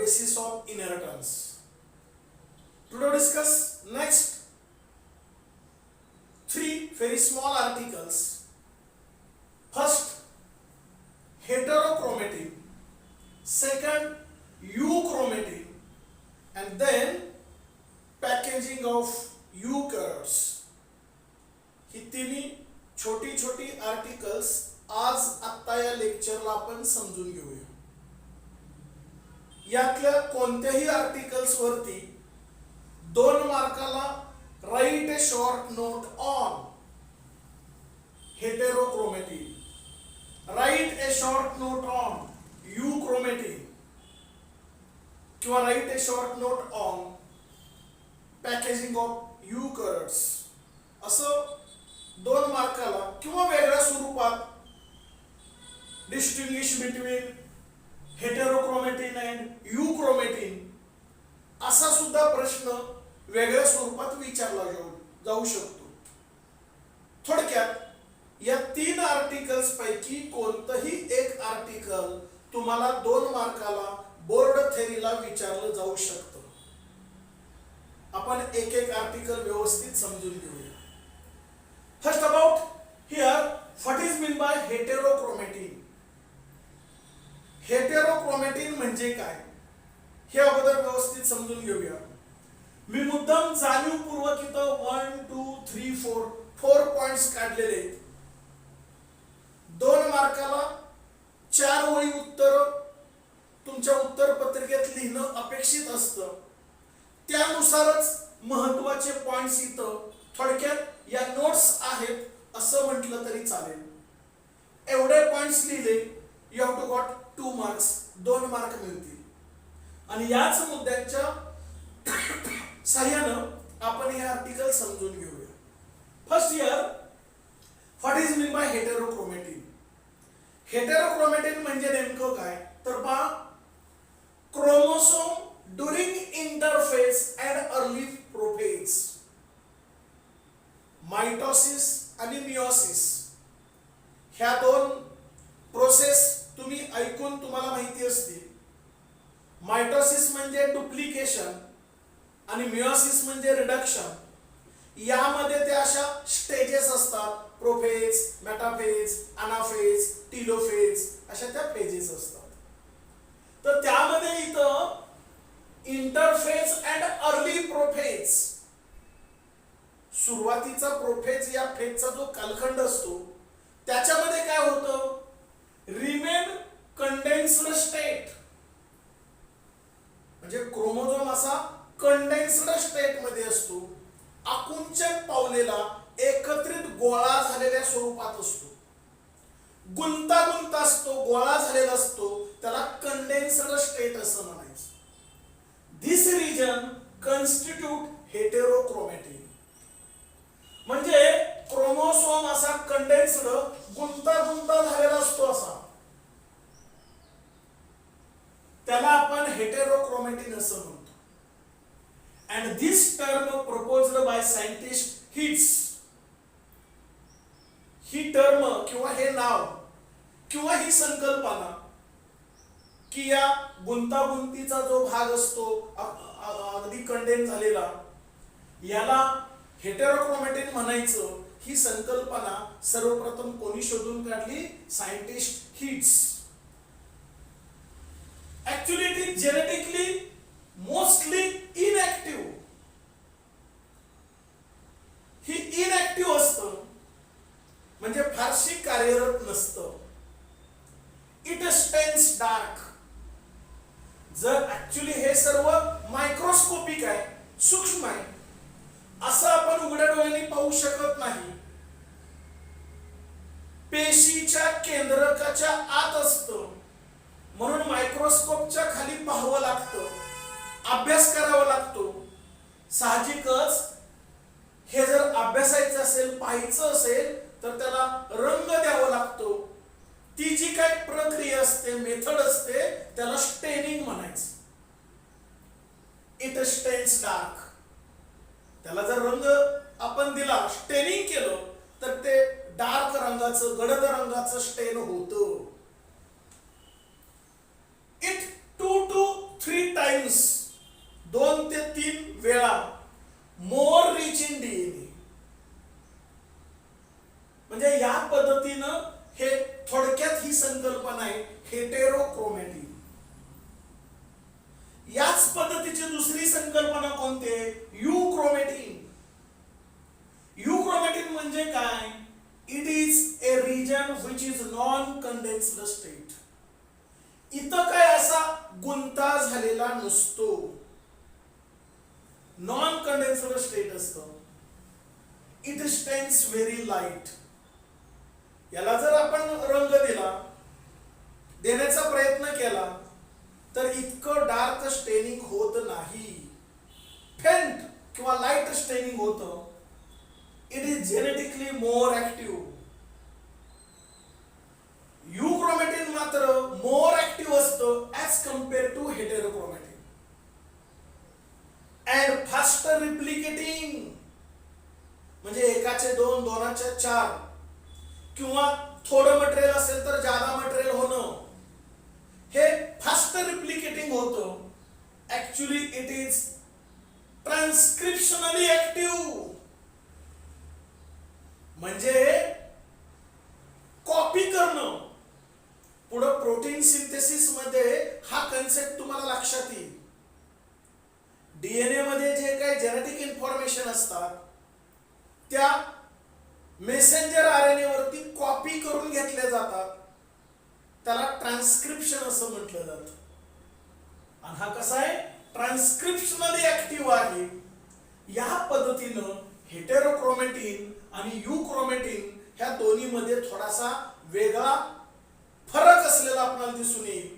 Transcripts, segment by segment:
basis of inheritance. Today we discuss next three very small articles. First, heterochromatin. Second, euchromatin, and then packaging of eukaryotes. ही तिन्ही छोटी छोटी articles आज आत्ता या लेक्चरला आपण समजून घेऊया. यातल्या कोणत्याही आर्टिकल्स वरती 2 मार्काला write a short note on heterochromatin, write a short note on euchromatin किंवा write a short note on packaging of eukaryotes असं 2 मार्काला किंवा वेगळ्या स्वरूपात distinguish between heterochromatin and euchromatin असा सुद्धा प्रश्न वेगळ्या स्वरूपात विचारला जाऊ शकतो. थोडक्यात या 3 आर्टिकल्स पैकी कोणतंही एक आर्टिकल तुम्हाला 2 मार्काला बोर्ड थेरीला विचारलं जाऊ शकतं. आपण एक एक आर्टिकल व्यवस्थित समजून घेऊया. First about here what is mean by heterochromatin. Heterochromatin म्हणजे काय हे अगोदर व्यवस्थित समजून घेऊया. मी मुद्दाम जाणीवपूर्वक इथं 1 2 3 4 पॉइंट्स काढलेले आहेत. 2 मार्काला 4 ओळी उत्तर तुमच्या उत्तर पत्रिकेत लिहिणं अपेक्षित असतं. त्यानुसारच महत्त्वाचे पॉइंट्स इथं थोडक्यात या नोट्स आहेत असं म्हटलं तरी चालेल. एवढे पॉइंट्स लिहिले you have to got 2 marks, 2 mark मिळतील. आणि याच मुद्द्यांच्या सहाय्यानं आपण हे आर्टिकल समजून घेऊया. First here what is mean by heterochromatin. Heterochromatin म्हणजे नेमकं काय तर पहा, chromosome during interphase and early prophase, mitosis आणि मियोसिस ह्या 2 प्रोसेस तुम्ही ऐकून तुम्हाला माहिती असतील. मायटोसिस म्हणजे डुप्लिकेशन आणि मियोसिस म्हणजे रिडक्शन. यामध्ये ते अशा स्टेजेस असतात, प्रोफेज, मेटाफेज, अनाफेज, टीलोफेज अशा त्या फेजेस असतात. तर त्यामध्ये इथं इंटरफेज अँड अर्ली प्रोफेज, सुरुवातीचा प्रोफेज या फेजचा जो कालखंड असतो त्याच्यामध्ये काय होतं, रिमेन कंडेन्स्ड स्टेट म्हणजे क्रोमोझोम असा कंडेन्स्ड स्टेट मध्ये असतो, आकुंचन पावलेला एकत्रित गोळा झालेल्या स्वरूपात असतो, गुंतागुंत असतो, गोळा झालेला असतो, त्याला कंडेन्स्ड स्टेट असं म्हणायचं. दिस रिजन कॉन्स्टिट्यूट हेटेरोक्रोमॅटिन. म्हणजे क्रोमोसोम असा कंडेन्स्ड गुंतागुंत झालेला असतो असा, त्याला आपण हेटेरोक्रोमॅटिन असं म्हणतो. And this term proposed by scientist Hitz, he term किंवा हे नाव किंवा ही संकल्पना की या गुंतागुंतीचा जो भाग असतो अगदी कंडेन्स झालेला याला हेटेरोक्रोमॅटिन म्हणायचं, ही संकल्पना सर्वप्रथम कोणी शोधून काढली, scientist Heitz. Actually it is genetically mostly inactive. ही इनएक्टिव्ह असतं म्हणजे फारशी कार्यरत नसतं. It stains dark. जर ऍक्च्युअली हे सर्व मायक्रोस्कोपिक आहे, सूक्ष्म आहे, असं आपण उघड्या डोळ्यांनी पाहू शकत नाही. पेशीच्या केंद्रकाच्या आत असतं म्हणून मायक्रोस्कोपच्या खाली पाहावं लागतं, अभ्यास करावा लागतो. साहजिकच हे जर अभ्यासायचं असेल, पाहायचं असेल तर त्याला रंग द्यावा लागतो. ती जी काही प्रक्रिया असते, मेथड असते, त्याला स्टेनिंग म्हणायचं. It stains dark. त्याला जर रंग आपण दिला, स्टेनिंग केलं तर ते डार्क रंगाचं, गडद रंगाचं स्टेन होतं. It 2 to 3 more rich in DNA. म्हणजे या पद्धतीनं हे थोडक्यात ही संकल्पना आहे हेटेरोक्रोमॅटिन. याच पद्धतीची दुसरी संकल्पना कोणती आहे? युक्रोमॅटिन. युक्रोमॅटिन म्हणजे काय? It is a region which is non condensed state. इथं काय असा गुंता झालेला नसतो, नॉन कंडेन्स्ड स्टेट असतं. It stains very light. याला जर आपण रंग दिला, देण्याचा प्रयत्न केला, तर इतकं डार्क स्टेनिंग होत नाही. फेंट किंवा लाईट स्टेनिंग होतं. It is genetically more active. Euchromatin मात्र मोर ऍक्टिव्ह असतं as compare to heterochromatin. And faster replicating. म्हणजे एकाचे दोन, दोनाचे चार, किंवा थोडं मटेरियल असेल तर जादा मटेरियल होणं, हे फास्ट रिप्लिकेटिंग होतं. Actually it is transcriptionally active. म्हणजे कॉपी करणं. पुढं प्रोटीन सिंथेसिस मध्ये हा कन्सेप्ट तुम्हाला लक्षात येईल. डीएनए मध्ये जे काही जेनेटिक इन्फॉर्मेशन असतात त्या मेसेंजर आरएनए वरती कॉपी करून घेतल्या जातात. त्याला ट्रान्सक्रिप्शन असं म्हटलं जातं. आणि हा कसा आहे? ट्रान्सक्रिप्शनली ऍक्टिव्ह आहे. या पद्धतीनं हेटेरोक्रोमॅटिन आणि युक्रोमॅटिन ह्या दोन्ही मध्ये थोडासा वेगळा फरक असलेला आपल्याला दिसून येईल.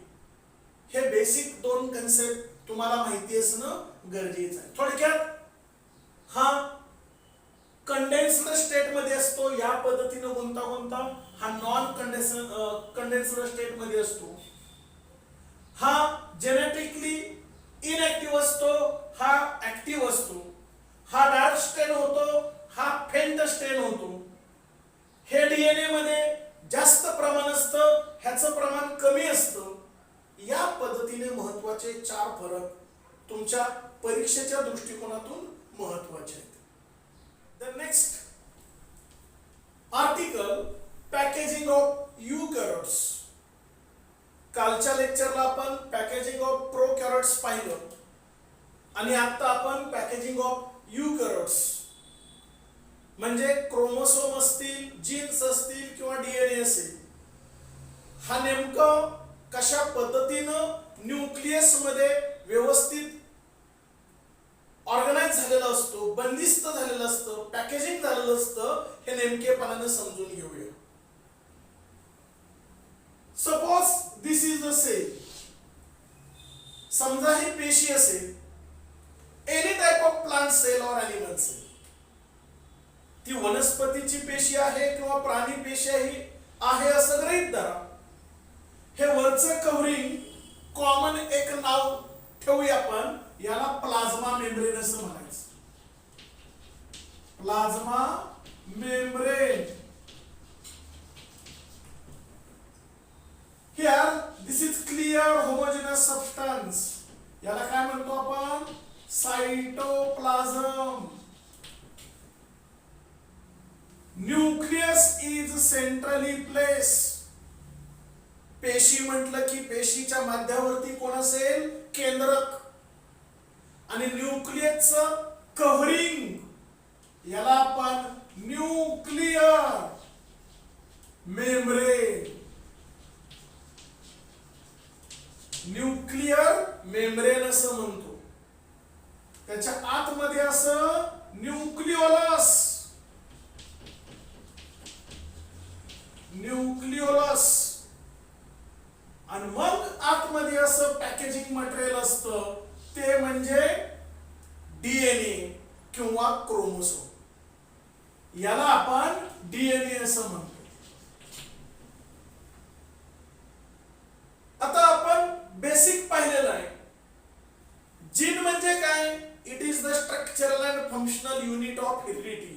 हे बेसिक दोन कन्सेप्ट तुम्हाला माहिती असणं गरजेचं आहे. थोडक्यात हा कंडेन्स्ड स्टेट मध्ये असतो, या पद्धतीनं गुंतागुंता. हा नॉन कंडेन्स्ड स्टेट मध्ये असतो. हा जेनेटिकली इनएक्टिव्ह असतो, हा ऍक्टिव्ह असतो. हा डार्क स्टेन होतो, हा फेंट स्टेन होतो. हे डीएनए मध्ये जास्त प्रमाण असतं, ह्याचं प्रमाण कमी असतं. या पद्धतीने महत्वाचे चार फरक तुमच्या परीक्षेच्या दृष्टिकोनातून महत्वाचे आहेत. The next article, packaging of eukaryotes. कालच्या लेक्चरला आपण पॅकेजिंग ऑफ प्रोकॅरियोट्स पाहिलं आणि आता आपण पॅकेजिंग ऑफ युकॅरियोट्स म्हणजे क्रोमोसोम असतील, जीन्स असतील किंवा डीएनए असेल, हा नेमकं कशा पद्धतीनं न्यूक्लियस मध्ये व्यवस्थित ऑर्गनाइज झालेला असतो, बंदिस्त झालेलं असतं, पॅकेजिंग झालेलं असतं, हे नेमकेपणाने समजून घेऊया. Suppose this is the cell. समजा ही पेशी असेल, any type of plant cell or animal cell. ती वनस्पतीची पेशी आहे किंवा प्राणी पेशी आहे असं गृहीत धरा. हे वरचं कव्हरिंग कॉमन एक नाव ठेवूया आपण, याला प्लाझ्मा मेम्ब्रेन असं म्हणायचं. Plasma membrane. Here this is clear homogenous substance. याला काय म्हणतो आपण? Cytoplasm. Nucleus is centrally place. पेशी म्हटलं की पेशीच्या मध्यावरती कोण असेल? केंद्रक. आणि न्यूक्लियसचं कव्हरिंग याला आपण न्यूक्लियर मेम्ब्रेन. न्यूक्लियर मेम्ब्रेन असं म्हणतो. त्याच्या आतमध्ये असं न्यूक्लिओलस. न्यूक्लिओलस. आणि मग आतमध्ये असं पॅकेजिंग मटेरियल असतं, ते म्हणजे डीएनए किंवा क्रोमोसोम. याला आपण डीएनए असं म्हणतो. आता आपण बेसिक पाहिलेलं आहे. जीन म्हणजे काय? It is the structural and functional unit of heredity.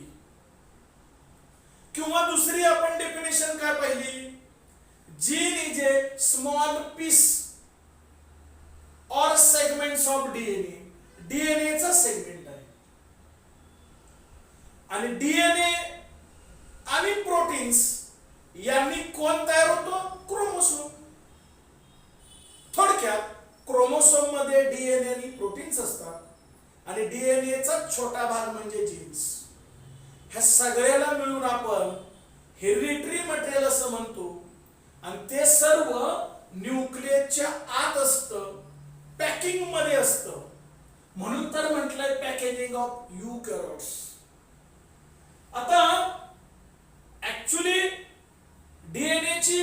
किंवा दुसरी आपण डेफिनेशन काय पाहिली? Gene is a small piece or segments of DNA. DNA चा सेगमेंट आहे. आणि डीएनए आणि प्रोटीन्स यांनी कोण तयार होतो? क्रोमोसोम. थोडक्यात क्रोमोसोम मध्ये डीएनए आणि प्रोटीन्स असतात आणि डीएनए चा छोटा भाग म्हणजे जीन्स. ह्या सगळ्याला मिळून आपण हेरिडिटरी मटेरियल असं म्हणतो आणि ते सर्व न्यूक्लियसच्या आत असतं, पॅकिंग मध्ये असतं. म्हणून तर म्हटलंय पॅकेजिंग ऑफ यूकॅरियोट्स. आता ऍक्च्युली डीएनए ची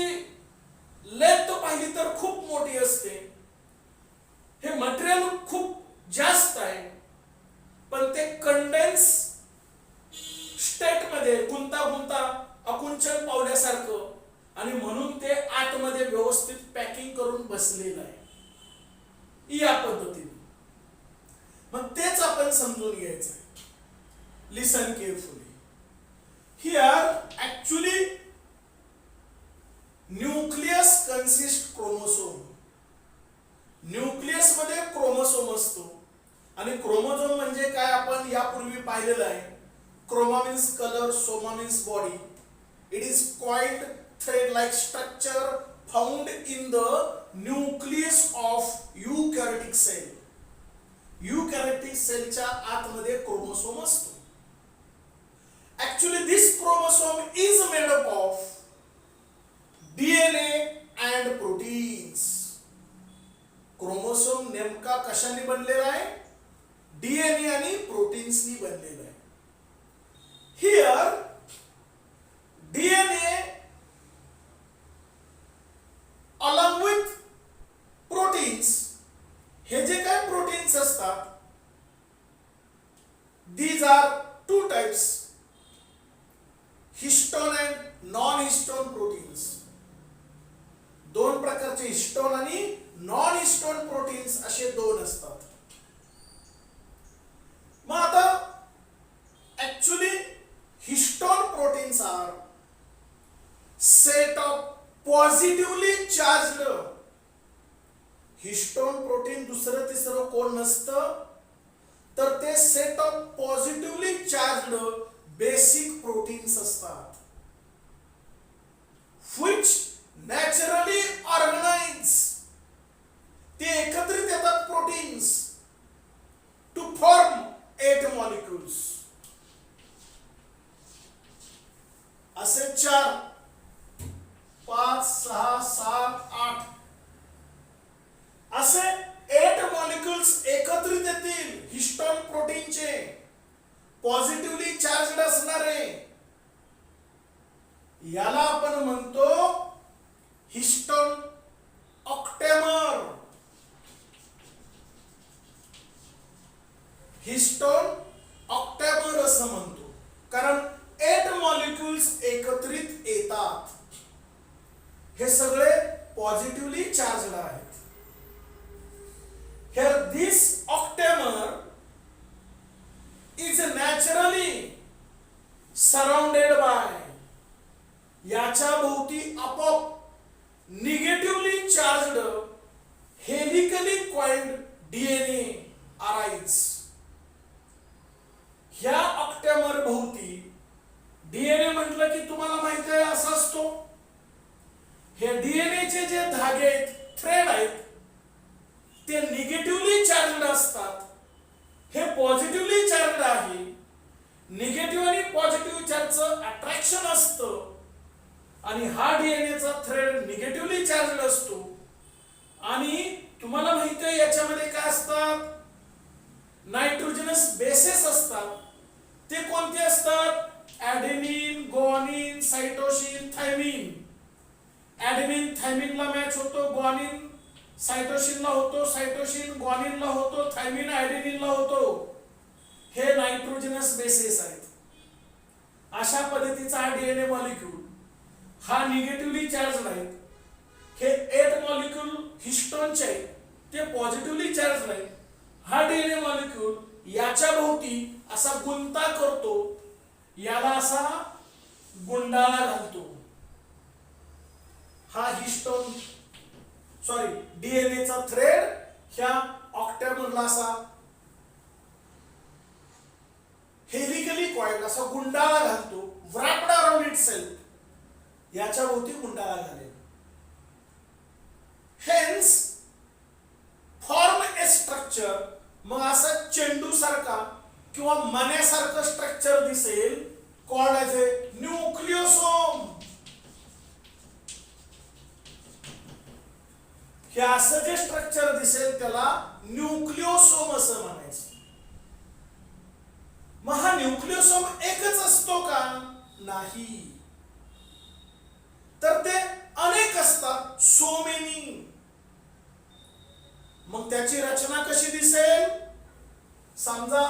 लेंथ पाहिली तर खूप मोठी असते. हे मटेरियल खूप जास्त आहे, पण ते कंडेन्स स्टेट मध्ये गुंतागुंता अकुंचन पावल्यासारखं आणि म्हणून ते आतमध्ये व्यवस्थित पॅकिंग करून बसलेलं आहे या पद्धतीने. मग तेच आपण समजून घ्यायचं आहे. Listen carefully. Here actually nucleus consist chromosome. Nucleus मध्ये क्रोमोसोम असतो आणि क्रोमोसोम म्हणजे काय आपण यापूर्वी पाहिलेलं आहे. Chroma means color, soma means body. It is quite thread-like structure found in the nucleus of eukaryotic cell. Eukaryotic cell च्या आतमध्ये क्रोमोसोम असतो. Actually, this chromosome is made up of DNA and proteins. Chromosome नेमका कशाने बनलेला आहे? DNA आणि प्रोटीन्सनी बनलेला आहे. Here DNA along with proteins, हे जे काय प्रोटीन्स असतात, these are two types, histone and non-histone proteins. दोन प्रकारचे हिस्टोन आणि नॉन हिस्टोन प्रोटीन्स असे दोन असतात. मग आता actually histone proteins are set of positively charged. histone protein दुसरं तिसरं कोण नसतं तर ते set of positively charged basic proteins असतात, which naturally organize. ते एकत्रित येतात प्रोटीन्स to form 8 molecules. असे 4, 5, 6, 7, 8 असे 8 मॉलिक्युल्स एकत्रित येतील हिस्टोन प्रोटीनचे, पॉझिटिव्हली चार्जड असणारे. याला आपण म्हणतो हिस्टोन ऑक्टेमर. हिस्टोन ऑक्टेमर असं म्हणतो कारण 8 मॉलिक्युल्स एकत्रित येतात. हे सगळे पॉझिटिव्हली चार्जड आहेत. Here this octamer is naturally surrounded by, याच्या भोवती आपोआप negatively charged helically coiled DNA arise. ह्या ऑक्टेमर भोवती डीएनए म्हटलं की तुम्हाला माहिती आहे असा असतो. हे डीएनए चे जे धागे आहेत, थ्रेड आहेत, ते निगेटिव्हली चार्जड असतात. हे पॉझिटिव्हली चार्जड आहे. निगेटिव्ह आणि पॉझिटिव्ह चार्जचं अट्रॅक्शन असतं आणि हा डीएनए चा थ्रेड निगेटिव्हली चार्जड असतो. आणि तुम्हाला माहिती आहे याच्यामध्ये काय असतात? नायट्रोजनस बेसेस असतात. ते कोणते असतात? ऍडेनिन, ग्वानिन, सायटोसिन, थायमिन. ऍडेनिन थायमिनला मॅच होतो, ग्वानिन सायटोसिनला होतो, सायटोसिन ग्वानिनला होतो, थायमिन ऍडेनिनला होतो. हे नायट्रोजनस बेसेस आहेत. अशा पद्धतीचा हा डीएनए मॉलिक्यूल हा निगेटिव्हली चार्जड आहे. हे 8 मॉलिक्यूल हिस्टोनचे आहेत, ते पॉझिटिव्हली चार्जड आहेत. हा डीएनए मॉलिक्यूल याच्या भोवती असा गुंता करतो, याला असा गुंडाळा घालतो. हा हिस्टोन डीएनए चा थ्रेड ह्या ऑक्टेमरला असा हेलिकली कॉइल असा गुंडाळा घालतो, wrapped around itself, याच्या भोवती गुंडाळा घालेल. हेन्स फॉर्म ए स्ट्रक्चर, मग असं चेंडू सारखा किंवा मण्यासारखं स्ट्रक्चर दिसेल, कॉल्ड एज ए न्यूक्लियोसोम. हे असं जे स्ट्रक्चर दिसेल त्याला न्यूक्लियोसोम असं म्हणायचं. मग हा न्यूक्लियोसोम एकच असतो का? नाही, तर ते अनेक असतात, सो मेनी. मग त्याची रचना कशी दिसेल? समजा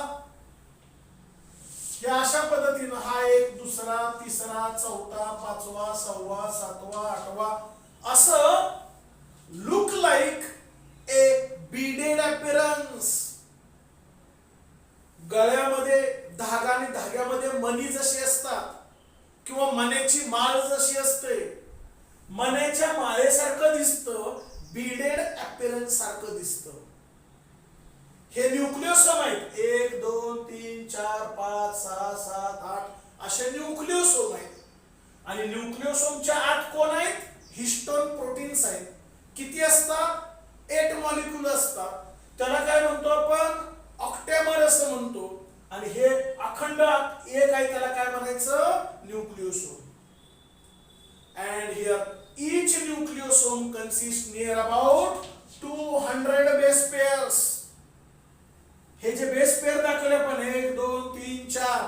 हे अशा पद्धतीनं हा एक, दुसरा, तिसरा, चौथा, पाचवा, सहावा, सातवा, आठवा, असं लुक लाईक ए बीडेड अपीरन्स. गळ्यामध्ये धागा आणि धाग्यामध्ये मणी जशी असतात किंवा मण्याची माळ जशी असते, मण्याच्या माळेसारखं दिसतं, बीडेड अपीरन्स सारखं दिसतं. हे न्यूक्लियोसोम आहेत. 1 2 3 4 5 6 7 8 असे न्यूक्लियोसोम आहेत. आणि न्यूक्लियोसोमच्या आत कोण आहेत? हिस्टोन प्रोटीन्स आहेत. किती असतात? 8 मॉलिक्यूल असतात. त्याला काय म्हणतो आपण? ऑक्टॅमर असं म्हणतो. आणि हे अखंड एक आहे, त्याला काय म्हणायचं? Nucleosome. and here each nucleosome consists near about 200 base pairs. हे जे बेस पेअर दाखवले आपण 1 2 3 4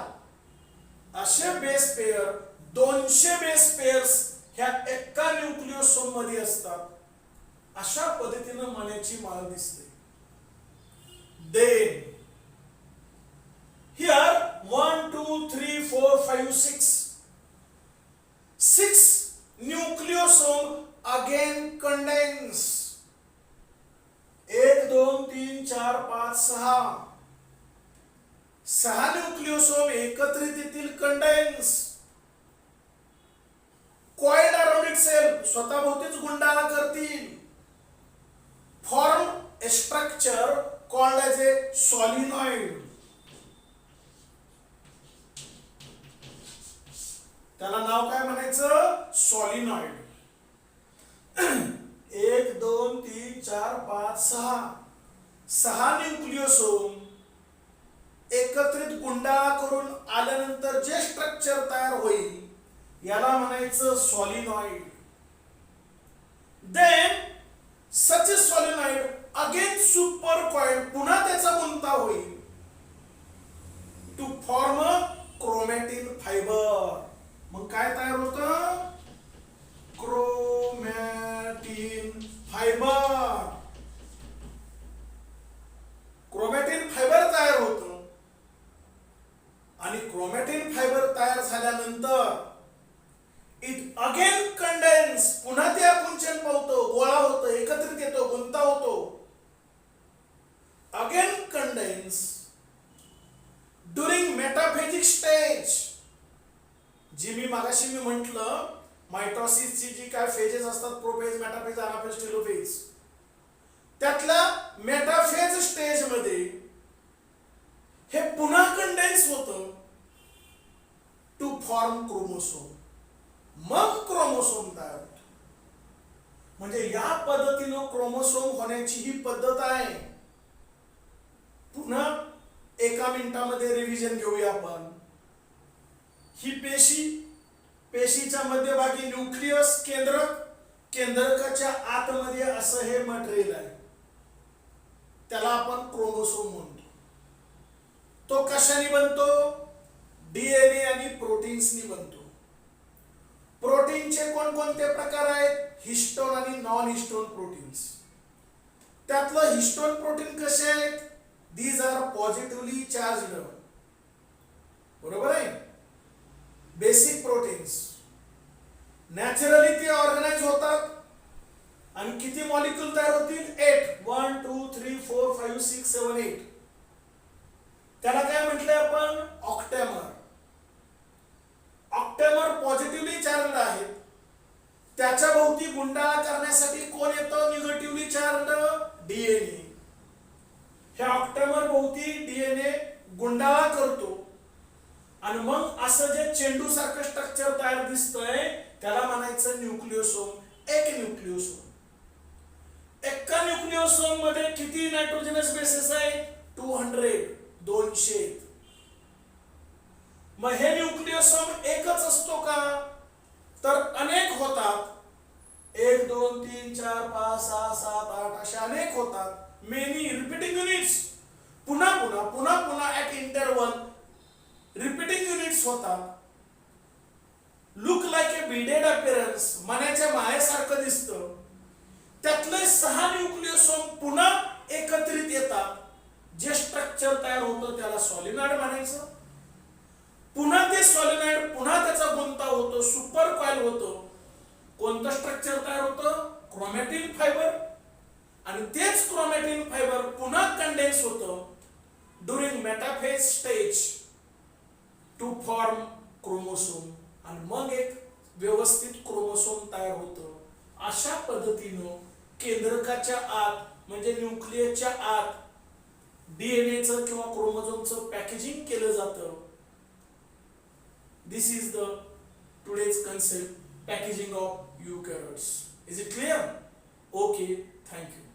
असे बेस पेअर 200 बेस पेअर्स ह्या एका न्यूक्लियोसोम मध्ये असतात. अशा पद्धतीने मण्याची माळ दिसते. Then here 1 2 3 4 5 6 nucleosome again condense. 1 2 3 4 5 6 nucleosome एकत्रित येतील, कंडेन्स, कॉइल्ड अराउंड इटसेल्फ, स्वतःभोवतीच गुंडाळा करतील, form A structure called as a solenoid. त्याला नाव काय म्हणायचं? सॉलिनॉइड. 1 2 3 4 5 6 न्यूक्लियोसोम एकत्रित गुंडाळा करून आल्यानंतर जे स्ट्रक्चर तयार होईल याला म्हणायचं सॉलिनॉइड. देन सच ए सॉलिनॉइड अगेन सुपर कॉइल, पुन्हा त्याचा गुंता होईल टू फॉर्म क्रोमॅटिन फायबर. मग काय तयार होतं? Chromatin fibre. क्रोमॅटिन फायबर तयार होतं. आणि क्रोमॅटिन फायबर तयार झाल्यानंतर इट अगेन कंडेन्स, पुन्हा ते आकुंचन पावतो, गोळा होतं, एकत्रित येतो, गुंता होतो. Again condense during metaphasic stage. जी मी मागाशी म्हटलं मायटोसिसची जी काय फेजेस असतात, प्रोफेज, मेटाफेज, अनाफेज, टेलोफेज, त्यातल्या मेटाफेज स्टेज मध्ये हे पुन्हा कंडेन्स होतं टू फॉर्म क्रोमोसोम. मग क्रोमोसोम तयार होतो. म्हणजे या पद्धतीनं क्रोमोसोम होण्याची ही पद्धत आहे. पुन्हा एका मिनिटामध्ये रिव्हिजन घेऊया आपण. ही पेशीच्या मध्यभागी न्यूक्लियस, केंद्रकाच्या आतमध्ये असं हे मटेरियल आहे, त्याला आपण क्रोमोसोम म्हणतो. तो कशाने बनतो? डीएनए आणि प्रोटीन्सनी बनतो. प्रोटीनचे कोणकोणते प्रकार आहेत? हिस्टोन आणि नॉन हिस्टोन प्रोटीन्स. त्यातलं हिस्टोन प्रोटीन कसे आहेत? These are positively charged. बरोबर आहे? बेसिक प्रोटीन्स नॅचरली ते ऑर्गनाइज होतात. आणि किती मॉलिक्यूल तयार होतील? 8. 1 2 3 4 5 6 7 8. त्याला काय म्हटलंय आपण? ऑक्टॅमर. ऑक्टॅमर पॉझिटिव्हली चार्जड आहेत. त्याच्या भोवती गुंडाळा करण्यासाठी कोण येतं? Negatively charged DNA. हे ऑक्टॅमर भोवती डीएनए गुंडाळा करतो आणि मग असं जे चेंडू सारखं स्ट्रक्चर तयार दिसतंय त्याला म्हणायचं न्यूक्लियोसोम. एक न्यूक्लियोसोम. एका न्यूक्लियोसोम मध्ये किती नायट्रोजनस बेसेस आहेत? 200. 200. मग हे न्यूक्लियोसोम एकच असतो का? तर अनेक होतात. 1 2 3 4 5 6 7 8 असे अनेक होतात. Many repeating units. पुन्हा पुन्हा पुन्हा पुन्हा ऍट इंटरवल रिपीटिंग युनिट्स होतात. लुक लाईक ए बीडेड अपीअरन्स. मण्याच्या मायेसारखं दिसतं. त्यातले 6 न्यूक्लियोसोम पुन्हा एकत्रित येतात. जे स्ट्रक्चर तयार होतं त्याला सॉलिनॉइड म्हणायचं. पुन्हा ते सॉलिनॉइड पुन्हा त्याचा गुंता होतो, सुपर कॉइल होतो. कोणतं स्ट्रक्चर तयार होतं? Chromatin fibre. आणि तेच क्रोमॅटिन फायबर पुन्हा कंडेन्स होतं during metaphase stage to form chromosome. आणि मग एक व्यवस्थित क्रोमोसोम तयार होतं. अशा पद्धतीनं केंद्रकाच्या आत म्हणजे न्यूक्लियसच्या आत डीएनएचं किंवा क्रोमोझोमचं पॅकेजिंग केलं जातं. This is the today's concept packaging of eukaryotes. Is it clear? Okay, thank you.